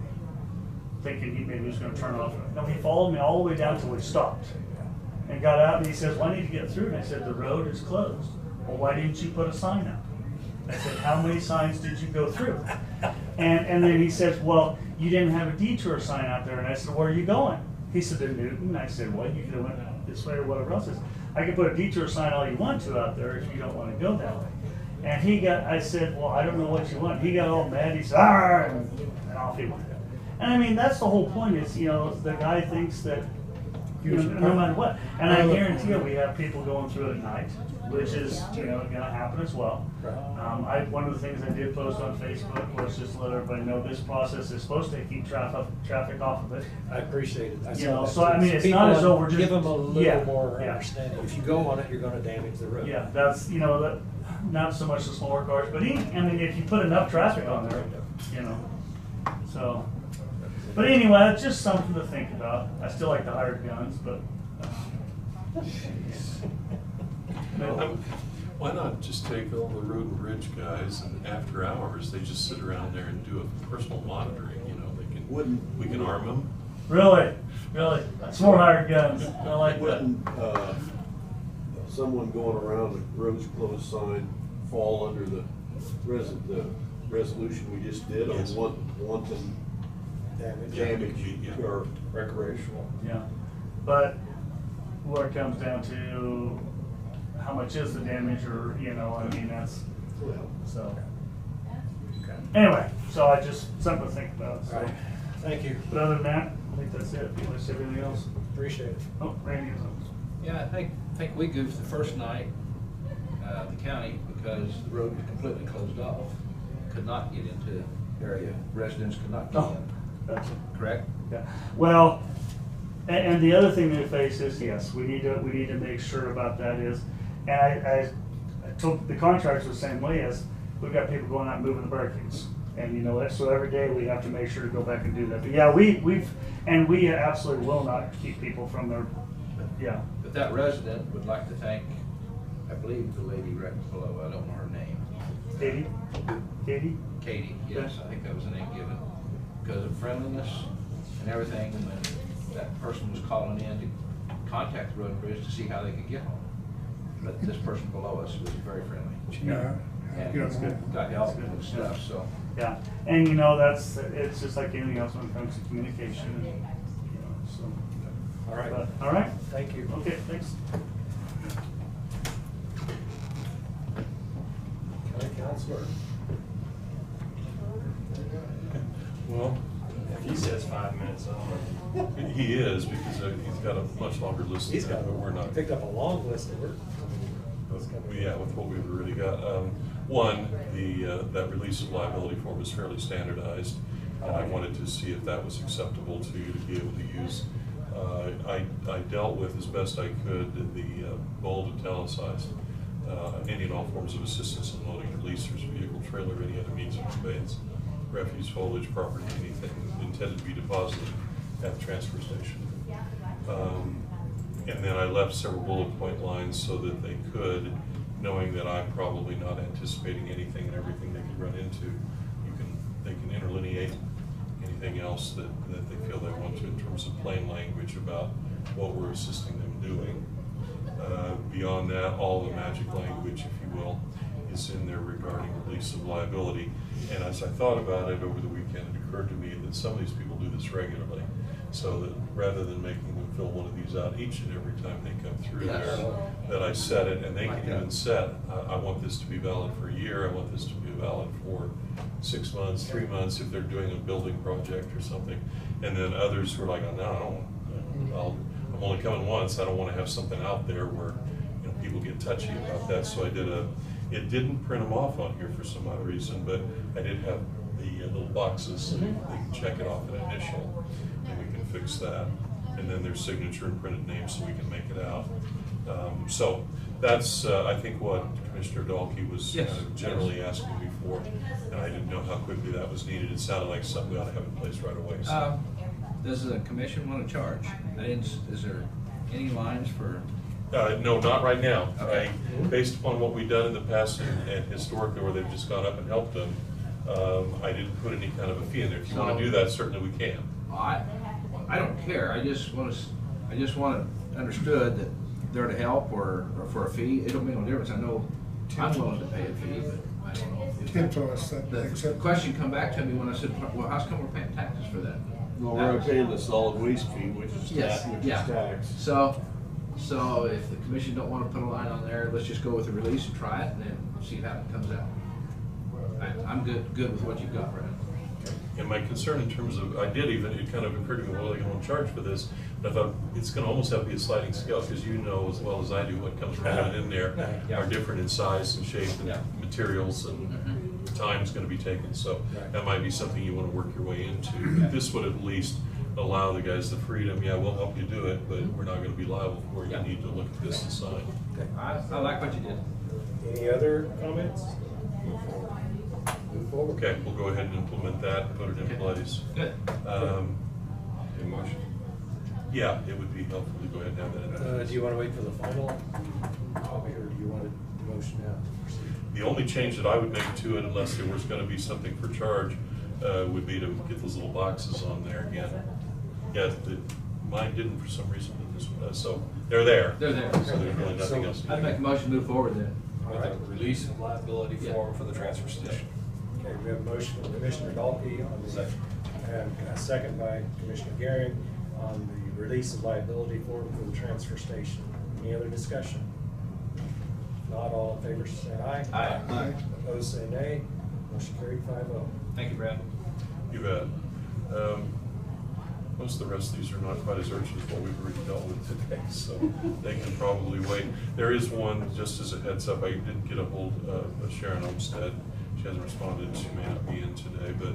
thinking he maybe was gonna turn off. No, he followed me all the way down till we stopped, and got out, and he says, well, I need to get through, and I said, the road is closed. Well, why didn't you put a sign up? I said, how many signs did you go through? And then he says, well, you didn't have a detour sign out there. And I said, where are you going? He said, to Newton. I said, well, you could have went this way or whatever else is. I can put a detour sign all you want to out there if you don't want to go that way. And I said, well, I don't know what you want. He got all mad. He said, and off he went. And I mean, that's the whole point is, the guy thinks that, no matter what. And I guarantee you, we have people going through at night, which is, gonna happen as well. One of the things I did post on Facebook was just to let everybody know this process is supposed to keep traffic off of it. I appreciate it. I You saw know, that so I too. mean, it's People not as though we're just. Give them a little more yeah. understanding. If you go on it, you're gonna damage the road. Yeah, that's, that, not so much the smaller cars, but if you put enough traffic on there, so. But anyway, it's just something to think about. I still like the hired guns, but. Why not just take all the road and bridge guys and after hours, they just sit around there and do a personal monitoring, we can arm them. Really? It's more hired guns. I like that. Wouldn't, someone going around the roads closed sign fall under the resolution we just did Yes. on wanton damage Yeah. or Recreational. Yeah, but what it comes down to, how much is the damage, or, that's, so. Anyway, so I just, something to think about, so. All right. Thank you. But other than that, I think that's it, unless anything else. Appreciate it. Oh, Randy has something. Yeah, I think we goofed the first night, the county, because the road was completely closed off. Could not get into the area, residents could not get Oh, in, gotcha. correct? Yeah, well, and the other thing that we face is, yes, we need to make sure about that is, and I told the contractors the same way, as we've got people going out and moving the barricades. And so every day we have to make sure to go back and do that. But yeah, we absolutely will not keep people from their, yeah. But that resident would like to thank, I believe, the lady right below, I don't know her name. Katie? Katie, yes, I think that was the name given, because of friendliness and everything, when that person was calling in to contact the road and bridge to see how they could get home. But this person below us was very friendly. Yeah. And Good. got help and stuff, so. Yeah, and it's just like anything else when it comes to communication, and, so. All right. But, all right? Thank you. Okay, thanks. County Counselor. Well, If he says 5 minutes, he is, because he's got a much longer list He's than got, that, but we're not. picked up a long list of work. Yeah, with what we've already got. One, that release of liability form is fairly standardized, and I wanted to see if that was acceptable to you to be able to use. I dealt with as best I could the bold italicized, any and all forms of assistance in loading, releasers, vehicle, trailer, any other means of conveyance, refuse, foliage, property, anything intended to be deposited at the transfer station. And then I left several bullet point lines so that they could knowing that I'm probably not anticipating anything and everything they could run into, they can interlineate anything else that they feel they want to in terms of plain language about what we're assisting them doing. Beyond that, all the magic language, if you will, is in there regarding release of liability. And as I thought about it over the weekend, it occurred to me that some of these people do this regularly. So that rather than making them fill one of these out each and every time they come through there, that I set it, and they can even set, I want this to be valid for a year, I want this to be valid for 6 months, 3 months, if they're doing a building project or something. And then others who are like, oh, no, I'm only coming once, I don't want to have something out there where people get touchy about that. So I did it didn't print them off on here for some odd reason, but I did have the little boxes so they can check it off an initial, and we can fix that. And then their signature and printed name so we can make it out. So that's, I think, what Commissioner Dahlke was generally asking me for, and I didn't know how quickly that was needed. It sounded like something we ought to have in place right away. So. Does the commission want to charge? Is there any lines for? No, not right now. Okay. Based upon what we've done in the past and historically where they've just gone up and helped them, I didn't put any kind of a fee in there. If you want to do that, certainly we can. I don't care. I just want it understood that they're to help or for a fee. It don't make no difference. I know I'm willing to pay a fee, but I don't know. Tim told us that. The question come back to me when I said, well, how come we're paying taxes for that? Well, we're paying the solid waste fee, which is tax. So if the commission don't want to put a line on there, let's just go with the release and try it and then see how it comes out. I'm good with what you've got, Brad. And my concern in terms of, it kind of occurred to me, well, they're going to charge for this. But I thought it's going to almost have to be a sliding scale, because you know as well as I do what comes around in there are different in size and shape and materials, and time's going to be taken. So that might be something you want to work your way into. This would at least allow the guys the freedom, we'll help you do it, but we're not going to be liable for it. You need to look at this and sign. I like what you did. Any other comments? Move forward. Okay, we'll go ahead and implement that and put it in place. Good. Motion. Yeah, it would be helpful to go ahead and have that in place. Do you want to wait for the final copy, or do you want the motion now to proceed? The only change that I would make to it, unless there was going to be something for charge, would be to get those little boxes on there again. Yeah, mine didn't for some reason, but this one does. So they're there. They're there. So there's really nothing else. I'd make a motion to move forward then. With a release of liability form for the transfer station. Okay, we have a motion from Commissioner Dahlke on the second, and a second by Commissioner Gehring on the release of liability form for the transfer station. Any other discussion? Not all in favor, say aye. Aye. Opposed, say nay. Motion carried 5-0. Thank you, Brad. You bet. Most of the rest of these are not quite as urgent as what we've already dealt with today, so they can probably wait. There is one, just as a heads up, I didn't get a hold of Sharon Olmstead. She hasn't responded. She may not be in today, but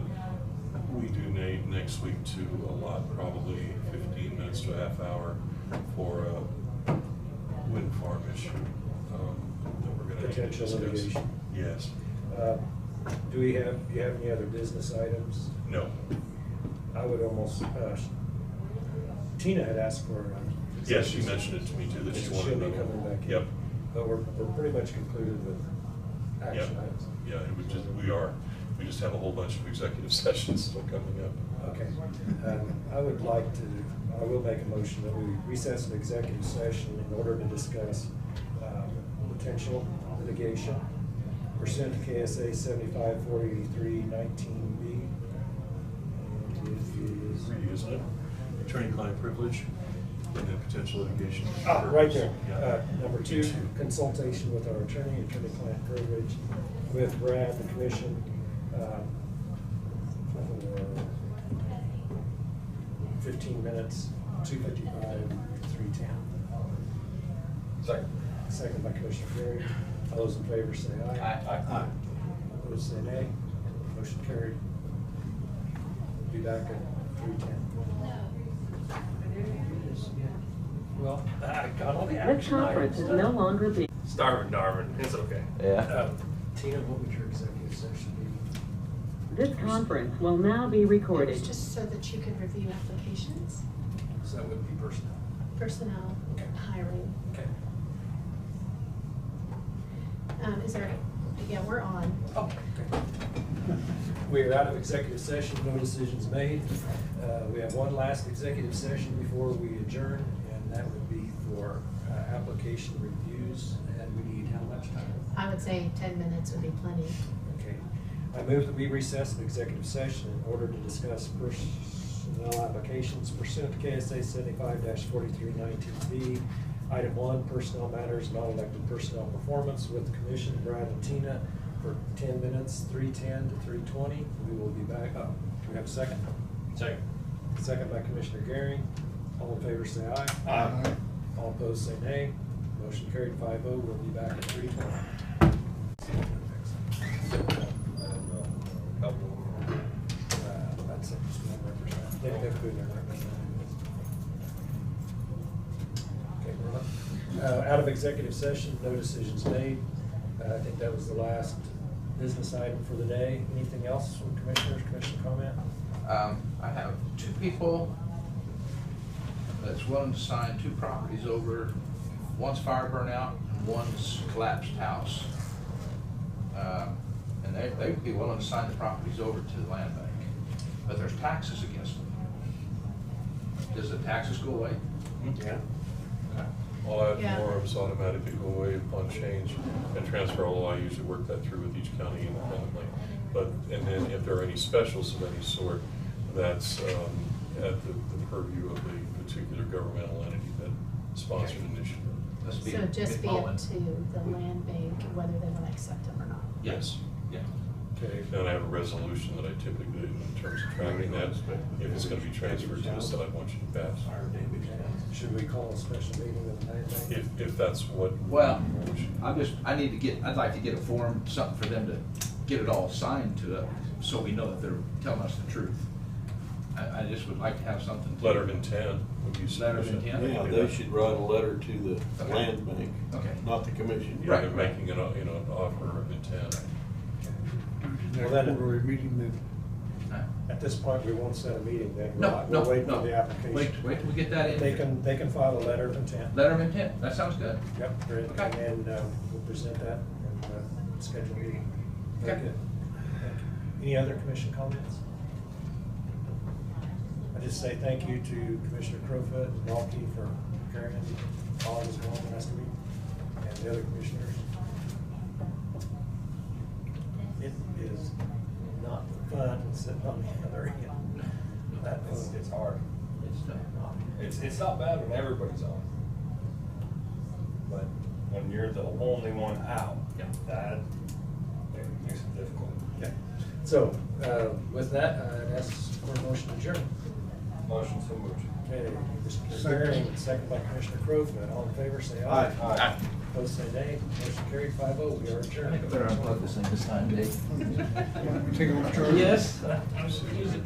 we do need next week to allot probably 15 minutes to a half hour for a wind farm issue that we're going to Potential discuss. litigation. Yes. Do you have any other business items? No. I would almost, Tina had asked for. Yes, she mentioned it to me too, that she wanted She'll be another coming one. back in. Yep. But we're pretty much concluded with action Yep. items. Yeah, we just have a whole bunch of executive sessions still coming up. Okay. I will make a motion that we recess an executive session in order to discuss potential litigation pursuant to KSA 75-483-19B. Three, isn't it? Attorney-client privilege and then potential litigation. Right there. Yeah. Number 2, consultation with our attorney-client privilege with Brad, the commission, for 15 minutes, 2:55 to 3:10. Second. Second by Commissioner Gehring. All those in favor say aye. Aye. Opposed say nay. Motion carried. Be back at 3:10. Well, I got all the This action conference is items. no longer being. Starving Darvin, it's okay. Tina, what would your executive session be? This conference will now be recorded. It's just so that you could review applications, So that would be personnel. personnel, Okay. hiring. Okay. Is there, yeah, we're on. Oh, okay. We are out of executive session, no decisions made. We have one last executive session before we adjourn, and that would be for application reviews, and we need how much time? I would say 10 minutes would be plenty. Okay. I move that we recess an executive session in order to discuss personnel applications pursuant to KSA 75-4319B. Item 1, personnel matters, non-elected personnel performance with the commission, Brad and Tina, for 10 minutes, 3:10 to 3:20. We will be back. Oh, do we have a second? Second. Second by Commissioner Gehring. All in favor say aye. Aye. All opposed say nay. Motion carried 5-0. We'll be back at 3:20. That's it. They've been there. Okay, we're on. Out of executive session, no decisions made. I think that was the last business item for the day. Anything else from commissioners, commission comment? I have 2 people that's willing to sign 2 properties over. One's fire burnout and one's collapsed house. And they would be willing to sign the properties over to the land bank, but there's taxes against them. Does the taxes go away? Yeah. Okay. All that Yeah. norms automatically go away upon change and transfer, although I usually work that through with each county independently. But, and then if there are any specials of any sort, that's at the purview of the particular governmental entity that sponsored initiative. Let's be So just be up Mullen. to the land bank whether they want to accept them or not. Yes, yeah. Okay. And I have a resolution that I typically, in terms of tracking that, if it's gonna be transferred to us, that I want you to pass. Should we call a special meeting of the land bank? If that's what. Well, I'd like to get a form, something for them to get it all signed to it, so we know that they're telling us the truth. I just would like to have something. Letter of intent would be Letter of sufficient. intent? Yeah, they should write a letter to the Okay. land bank, Okay. not the commission. Yeah, they're making an, an offer of intent. Well, then- Quarterly meeting then. At this point, we won't set a meeting then. No, We'll wait no. for the application. Wait till we get that in. They can file a letter of intent. Letter of intent, that sounds good. Yep, great. Okay. And we'll present that and schedule a meeting. Very Okay. good. Thank you. Any other commission comments? I just say thank you to Commissioner Crowfoot and Balky for carrying all this along last week, and the other commissioners. It is not fun sitting on the other end. It's hard. It's tough. It's not bad when everybody's on. But when you're the only one out, that makes it difficult. Okay. So, with that, I'd ask for a motion to adjourn. Motion so moved. Okay, Mr. Gehring, second by Commissioner Crowfoot. All in favor, say aye. Aye. Opposed, say nay. Motion carried 5-0. We are adjourned. I think I better unplug this thing this time, Dave. We take a look, Charlie? Yes. Absolutely.